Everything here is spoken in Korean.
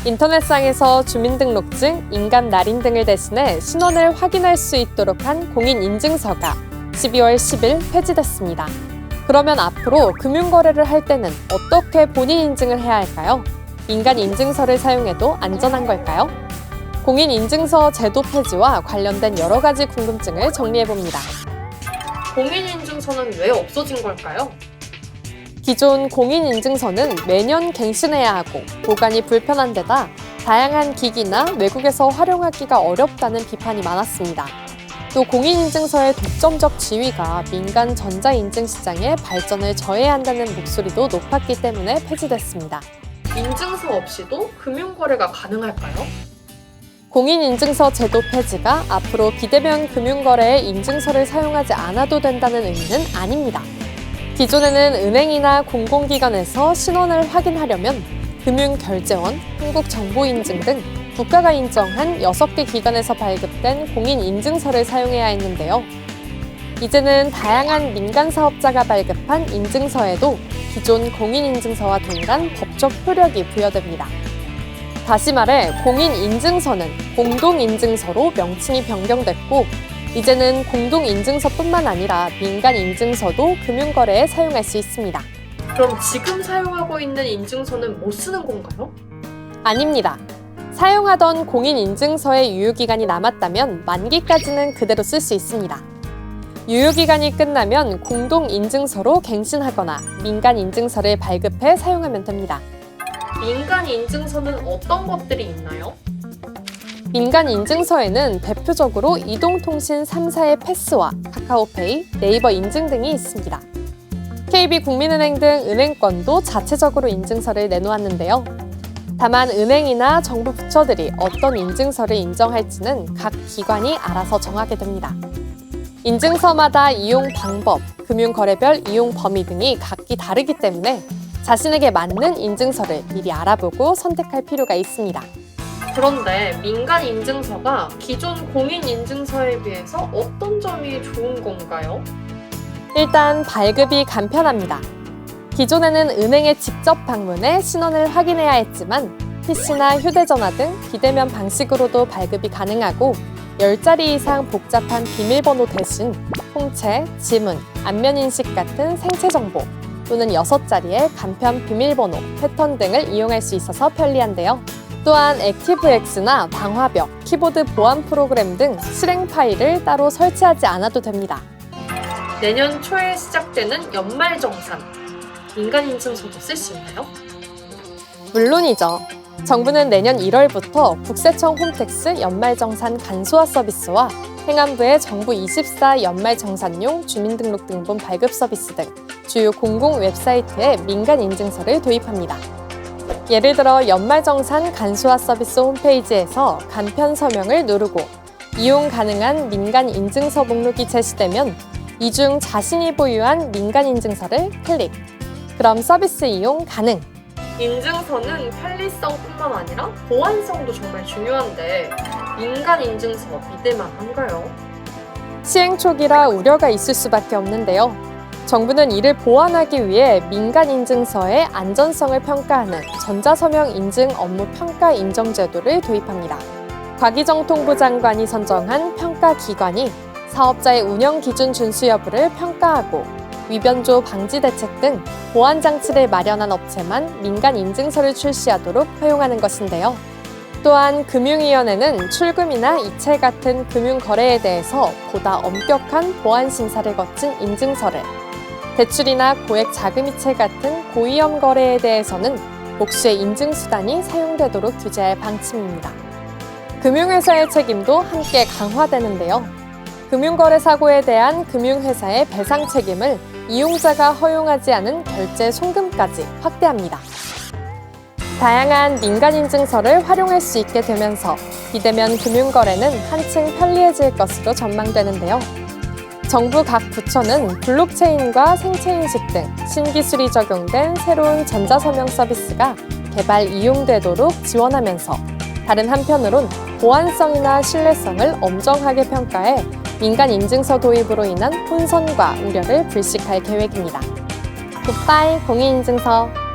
인터넷상에서 주민등록증, 인감날인 등을 대신해 신원을 확인할 수 있도록 한 공인인증서가 12월 10일 폐지됐습니다. 그러면 앞으로 금융거래를 할 때는 어떻게 본인 인증을 해야 할까요? 민간인증서를 사용해도 안전한 걸까요? 공인인증서 제도 폐지와 관련된 여러 가지 궁금증을 정리해봅니다. 공인인증서는 왜 없어진 걸까요? 기존 공인인증서는 매년 갱신해야 하고 보관이 불편한 데다 다양한 기기나 외국에서 활용하기가 어렵다는 비판이 많았습니다. 또 공인인증서의 독점적 지위가 민간 전자인증 시장의 발전을 저해한다는 목소리도 높았기 때문에 폐지됐습니다. 인증서 없이도 금융거래가 가능할까요? 공인인증서 제도 폐지가 앞으로 비대면 금융거래에 인증서를 사용하지 않아도 된다는 의미는 아닙니다. 기존에는 은행이나 공공기관에서 신원을 확인하려면 금융결제원, 한국정보인증 등 국가가 인정한 6개 기관에서 발급된 공인인증서를 사용해야 했는데요. 이제는 다양한 민간사업자가 발급한 인증서에도 기존 공인인증서와 동일한 법적 효력이 부여됩니다. 다시 말해 공인인증서는 공동인증서로 명칭이 변경됐고 이제는 공동인증서뿐만 아니라 민간인증서도 금융거래에 사용할 수 있습니다. 그럼 지금 사용하고 있는 인증서는 못 쓰는 건가요? 아닙니다. 사용하던 공인인증서의 유효기간이 남았다면 만기까지는 그대로 쓸 수 있습니다. 유효기간이 끝나면 공동인증서로 갱신하거나 민간인증서를 발급해 사용하면 됩니다. 민간인증서는 어떤 것들이 있나요? 민간인증서에는 대표적으로 이동통신 3사의 패스와 카카오페이, 네이버 인증 등이 있습니다. KB국민은행 등 은행권도 자체적으로 인증서를 내놓았는데요. 다만 은행이나 정부 부처들이 어떤 인증서를 인정할지는 각 기관이 알아서 정하게 됩니다. 인증서마다 이용 방법, 금융거래별 이용 범위 등이 각기 다르기 때문에 자신에게 맞는 인증서를 미리 알아보고 선택할 필요가 있습니다. 그런데 민간인증서가 기존 공인인증서에 비해서 어떤 점이 좋은 건가요? 일단 발급이 간편합니다. 기존에는 은행에 직접 방문해 신원을 확인해야 했지만 PC나 휴대전화 등 비대면 방식으로도 발급이 가능하고 10자리 이상 복잡한 비밀번호 대신 통채, 지문, 안면인식 같은 생체 정보 또는 6자리의 간편 비밀번호, 패턴 등을 이용할 수 있어서 편리한데요. 또한 액티브엑스나 방화벽, 키보드 보안 프로그램 등 실행 파일을 따로 설치하지 않아도 됩니다. 내년 초에 시작되는 연말정산, 민간인증서도 쓸 수 있나요? 물론이죠. 정부는 내년 1월부터 국세청 홈택스 연말정산 간소화 서비스와 행안부의 정부 24 연말정산용 주민등록등본 발급 서비스 등 주요 공공 웹사이트에 민간인증서를 도입합니다. 예를 들어 연말정산 간소화 서비스 홈페이지에서 간편 서명을 누르고 이용 가능한 민간인증서 목록이 제시되면 이 중 자신이 보유한 민간인증서를 클릭. 그럼 서비스 이용 가능. 인증서는 편리성뿐만 아니라 보안성도 정말 중요한데 민간인증서 믿을만한가요? 시행 초기라 우려가 있을 수밖에 없는데요. 정부는 이를 보완하기 위해 민간인증서의 안전성을 평가하는 전자서명 인증 업무 평가 인정 제도를 도입합니다. 과기정통부 장관이 선정한 평가기관이 사업자의 운영 기준 준수 여부를 평가하고 위변조 방지 대책 등 보안 장치를 마련한 업체만 민간인증서를 출시하도록 허용하는 것인데요. 또한 금융위원회는 출금이나 이체 같은 금융거래에 대해서 보다 엄격한 보안 심사를 거친 인증서를, 대출이나 고액 자금이체 같은 고위험 거래에 대해서는 복수의 인증수단이 사용되도록 규제할 방침입니다. 금융회사의 책임도 함께 강화되는데요. 금융거래 사고에 대한 금융회사의 배상 책임을 이용자가 허용하지 않은 결제 송금까지 확대합니다. 다양한 민간인증서를 활용할 수 있게 되면서 비대면 금융거래는 한층 편리해질 것으로 전망되는데요. 정부 각 부처는 블록체인과 생체인식 등 신기술이 적용된 새로운 전자서명 서비스가 개발 이용되도록 지원하면서 다른 한편으론 보안성이나 신뢰성을 엄정하게 평가해 민간인증서 도입으로 인한 혼선과 우려를 불식할 계획입니다. 굿바이 공인인증서.